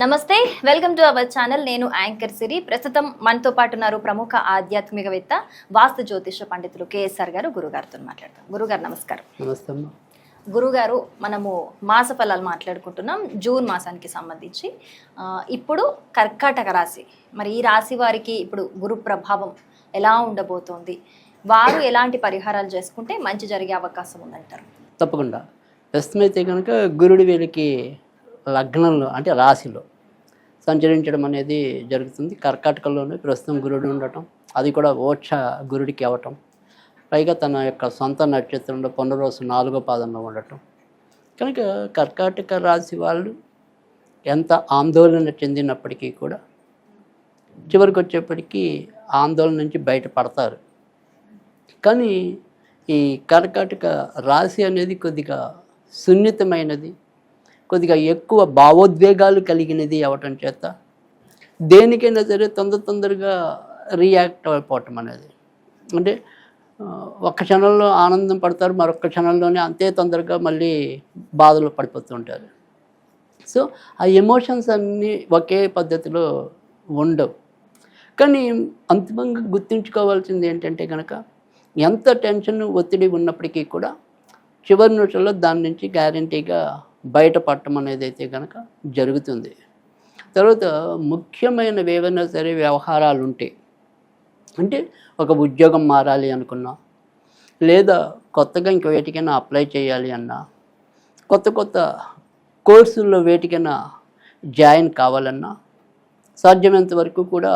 నమస్తే welcome to our channel. నేను anchor సిరి. ప్రస్తుతం మనతో పాటు ఉన్నారు ప్రముఖ ఆధ్యాత్మికవేత్త వాస్తు జ్యోతిష పండితులు కేఎస్ఆర్ గారు. గురుగారితో మాట్లాడతాం. గురుగారు నమస్కారం. నమస్తే అమ్మా. గురుగారు, మనము మాస ఫలాలు మాట్లాడుకుంటున్నాం జూన్ మాసానికి సంబంధించి. ఇప్పుడు కర్కాటక రాశి, మరి ఈ రాశి వారికి ఇప్పుడు గురు ప్రభావం ఎలా ఉండబోతోంది? వారు ఎలాంటి పరిహారాలు చేసుకుంటే మంచి జరిగే అవకాశం ఉందంటారు? తప్పకుండా. ప్రస్తుతం అయితే కనుక గురుడి వీళ్ళకి లగ్నంలో అంటే రాశిలో సంచరించడం అనేది జరుగుతుంది. కర్కాటకలోనే ప్రస్తుతం గురుడు ఉండటం, అది కూడా ఓక్ష గురుడికి అవ్వటం, పైగా తన యొక్క సొంత నక్షత్రంలో పునర్వసు 4వ పాదంలో ఉండటం. కనుక కర్కాటక రాశి వాళ్ళు ఎంత ఆందోళన చెందినప్పటికీ కూడా చివరికి వచ్చేప్పటికీ ఆందోళన నుంచి బయటపడతారు. కానీ ఈ కర్కాటక రాశి అనేది కొద్దిగా సున్నితమైనది, కొద్దిగా ఎక్కువ భావోద్వేగాలు కలిగినది అవ్వటం చేత దేనికైనా సరే తొందరగా రియాక్ట్ అయిపోవటం అనేది, అంటే ఒక్క క్షణంలో ఆనందం పడతారు, మరొక క్షణంలోనే అంతే తొందరగా మళ్ళీ బాధలు పడిపోతుంటారు. సో ఆ ఎమోషన్స్ అన్నీ ఒకే పద్ధతిలో ఉండవు. కానీ అంతిమంగా గుర్తుంచుకోవాల్సింది ఏంటంటే కనుక ఎంత టెన్షన్ ఒత్తిడి ఉన్నప్పటికీ కూడా చివరి నిమిషంలో దాని నుంచి గ్యారంటీగా బయటపడటం అనేది అయితే కనుక జరుగుతుంది. తర్వాత ముఖ్యమైనవి ఏవైనా సరే వ్యవహారాలు ఉంటాయి, అంటే ఒక ఉద్యోగం మారాలి అనుకున్నా, లేదా కొత్తగా ఇంక వేటికైనా అప్లై చేయాలి అన్నా, కొత్త కోర్సుల్లో వేటికైనా జాయిన్ కావాలన్నా సాధ్యమైనంత వరకు కూడా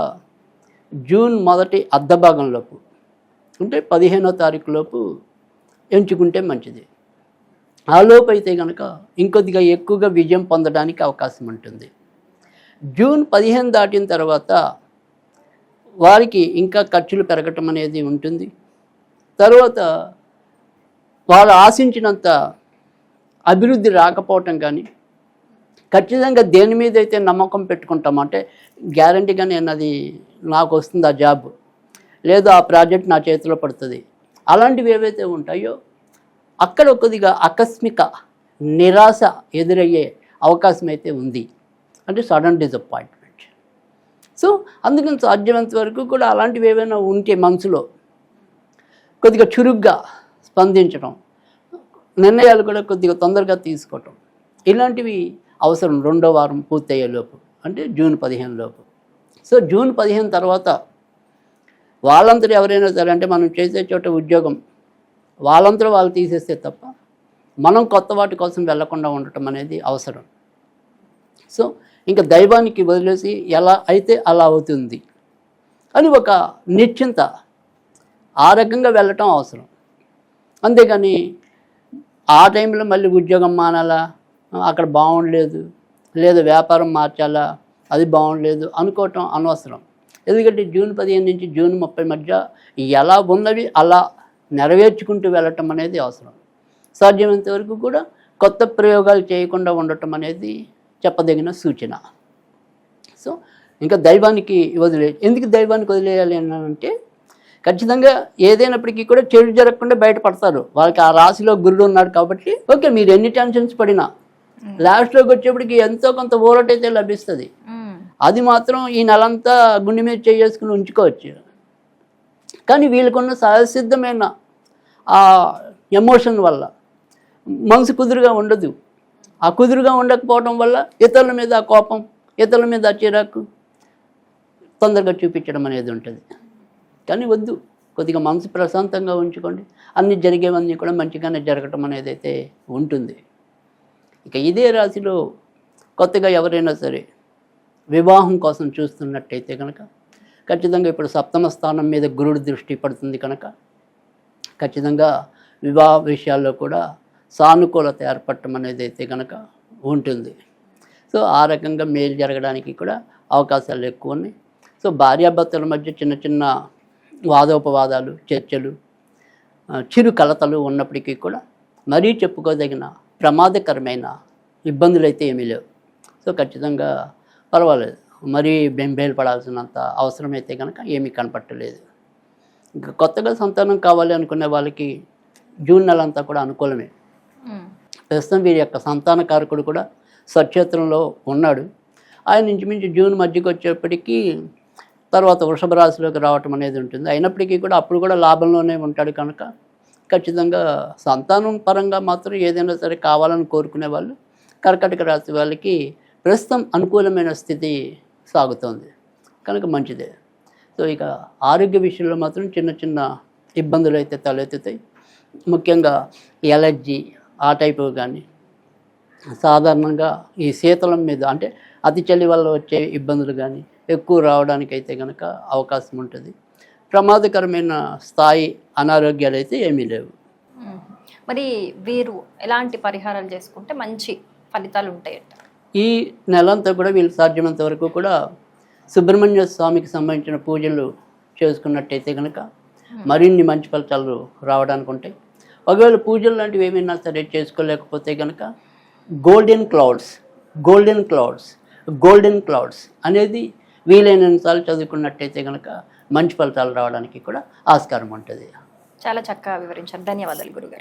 జూన్ మొదటి అర్ధభాగంలోపు, అంటే 15వ తారీఖు లోపు ఎంచుకుంటే మంచిది. ఆ లోపు అయితే కనుక ఇంకొద్దిగా ఎక్కువగా విజయం పొందడానికి అవకాశం ఉంటుంది. జూన్ 15 దాటిన తర్వాత వారికి ఇంకా ఖర్చులు పెరగటం అనేది ఉంటుంది. తర్వాత వాళ్ళు ఆశించినంత అభివృద్ధి రాకపోవటం కానీ, ఖచ్చితంగా దేని మీద అయితే నమ్మకం పెట్టుకుంటామో, అంటే గ్యారంటీగా నేను అది నాకు వస్తుంది ఆ జాబ్, లేదా ఆ ప్రాజెక్ట్ నా చేతిలో పడుతుంది, అలాంటివి ఏవైతే ఉంటాయో అక్కడ కొద్దిగా ఆకస్మిక నిరాశ ఎదురయ్యే అవకాశం అయితే ఉంది, అంటే సడన్ డిసప్పాయింట్మెంట్. సో అందుకని సాధ్యమైనంత వరకు కూడా అలాంటివి ఏవైనా ఉంటే మనసులో కొద్దిగా చురుగ్గా స్పందించడం, నిర్ణయాలు కూడా కొద్దిగా తొందరగా తీసుకోవటం, ఇలాంటివి అవసరం 2వ వారం పూర్తయ్యేలోపు, అంటే జూన్ 15 లోపు. సో జూన్ 15 తర్వాత వాళ్ళందరూ ఎవరైనా సరే, అంటే మనం చేసే చోట ఉద్యోగం వాళ్ళందరూ వాళ్ళు తీసేస్తే తప్ప మనం కొత్త వాటి కోసం వెళ్లకుండా ఉండటం అనేది అవసరం. సో ఇంకా దైవానికి వదిలేసి ఎలా అయితే అలా అవుతుంది అని ఒక నిశ్చింత, ఆ రకంగా వెళ్ళటం అవసరం. అంతేగాని ఆ టైంలో మళ్ళీ ఉద్యోగం మానాలా, అక్కడ బాగుండలేదు, లేదా వ్యాపారం మార్చాలా, అది బాగుండలేదు అనుకోవటం అనవసరం. ఎందుకంటే జూన్ 15 నుంచి జూన్ 30 మధ్య ఎలా ఉన్నవి అలా నెరవేర్చుకుంటూ వెళ్ళటం అనేది అవసరం. సాధ్యమైనంత వరకు కూడా కొత్త ప్రయోగాలు చేయకుండా ఉండటం అనేది చెప్పదగిన సూచన. సో ఇంకా దైవానికి ఎందుకు దైవానికి వదిలేయాలి అని అంటే, ఖచ్చితంగా ఏదైనప్పటికీ కూడా చెడు జరగకుండా బయటపడతారు. వాళ్ళకి ఆ రాశిలో గురుడు ఉన్నాడు కాబట్టి ఓకే, మీరు ఎన్ని టెన్షన్స్ పడినా లాస్ట్లోకి వచ్చేప్పటికి ఎంతో కొంత ఊరటైతే లభిస్తుంది. అది మాత్రం ఈ నెలంతా గుండె మీద చేసుకుని ఉంచుకోవచ్చు. కానీ వీళ్ళకున్న సహసిద్ధమైన ఆ ఎమోషన్ వల్ల మనసు కుదురుగా ఉండదు. ఆ కుదురుగా ఉండకపోవడం వల్ల ఇతరుల మీద ఆ కోపం, ఇతరుల మీద ఆ చిరాకు తొందరగా చూపించడం అనేది ఉంటుంది. కానీ వద్దు, కొద్దిగా మనసు ప్రశాంతంగా ఉంచుకోండి, అన్నీ జరిగేవన్నీ కూడా మంచిగానే జరగటం అనేది అయితే ఉంటుంది. ఇక ఇదే రాశిలో కొత్తగా ఎవరైనా సరే వివాహం కోసం చూస్తున్నట్టయితే కనుక ఖచ్చితంగా ఇప్పుడు 7వ స్థానం మీద గురుడి దృష్టి పడుతుంది కనుక ఖచ్చితంగా వివాహ విషయాల్లో కూడా సానుకూలత ఏర్పడటం అనేది అయితే కనుక ఉంటుంది. సో ఆ రకంగా మేలు జరగడానికి కూడా అవకాశాలు ఎక్కువ ఉన్నాయి. సో భార్యాభర్తల మధ్య చిన్న వాదోపవాదాలు, చర్చలు, చిరు కలతలు ఉన్నప్పటికీ కూడా మరీ చెప్పుకోదగిన ప్రమాదకరమైన ఇబ్బందులు అయితే ఏమీ లేవు. సో ఖచ్చితంగా పర్వాలేదు, మరీ బెంబేలు పడాల్సినంత అవసరం అయితే కనుక ఏమీ కనపట్టలేదు. ఇంకా కొత్తగా సంతానం కావాలి అనుకునే వాళ్ళకి జూన్ నెల అంతా కూడా అనుకూలమే. ప్రస్తుతం వీరి యొక్క సంతాన కారకుడు కూడా స్వక్షేత్రంలో ఉన్నాడు. ఆయన ఇంచుమించు జూన్ మధ్యకి వచ్చేప్పటికీ తర్వాత వృషభ రాశిలోకి రావటం అనేది ఉంటుంది. అయినప్పటికీ కూడా అప్పుడు కూడా లాభంలోనే ఉంటాడు కనుక ఖచ్చితంగా సంతానం పరంగా మాత్రం ఏదైనా సరే కావాలని కోరుకునే వాళ్ళు కర్కాటక రాశి వాళ్ళకి ప్రస్తుతం అనుకూలమైన స్థితి సాగుతోంది కనుక మంచిదే. సో ఇక ఆరోగ్య విషయంలో మాత్రం చిన్న చిన్న ఇబ్బందులు అయితే తలెత్తుతాయి. ముఖ్యంగా ఎలర్జీ ఆ టైపు కానీ సాధారణంగా ఈ శీతలం మీద అంటే అతి చలి వల్ల వచ్చే ఇబ్బందులు కానీ ఎక్కువ రావడానికి అయితే కనుక అవకాశం ఉంటుంది. ప్రమాదకరమైన స్థాయి అనారోగ్యాలు అయితే ఏమీ లేవు. మరి వీరు ఎలాంటి పరిహారాలు చేసుకుంటే మంచి ఫలితాలు ఉంటాయంట? ఈ నెలంతా కూడా వీళ్ళు సాధ్యమైనంత వరకు కూడా సుబ్రహ్మణ్య స్వామికి సంబంధించిన పూజలు చేసుకున్నట్టయితే కనుక మరిన్ని మంచి ఫలితాలు రావడానికి ఉంటాయి. ఒకవేళ పూజలు లాంటివి ఏమైనా సరే చేసుకోలేకపోతే కనుక గోల్డెన్ క్లౌడ్స్ అనేది వీలైనంతసార్లు చదువుకున్నట్టయితే కనుక మంచి ఫలితాలు రావడానికి కూడా ఆస్కారం ఉంటుంది. చాలా చక్కగా వివరించారు. ధన్యవాదాలు గురుగారు.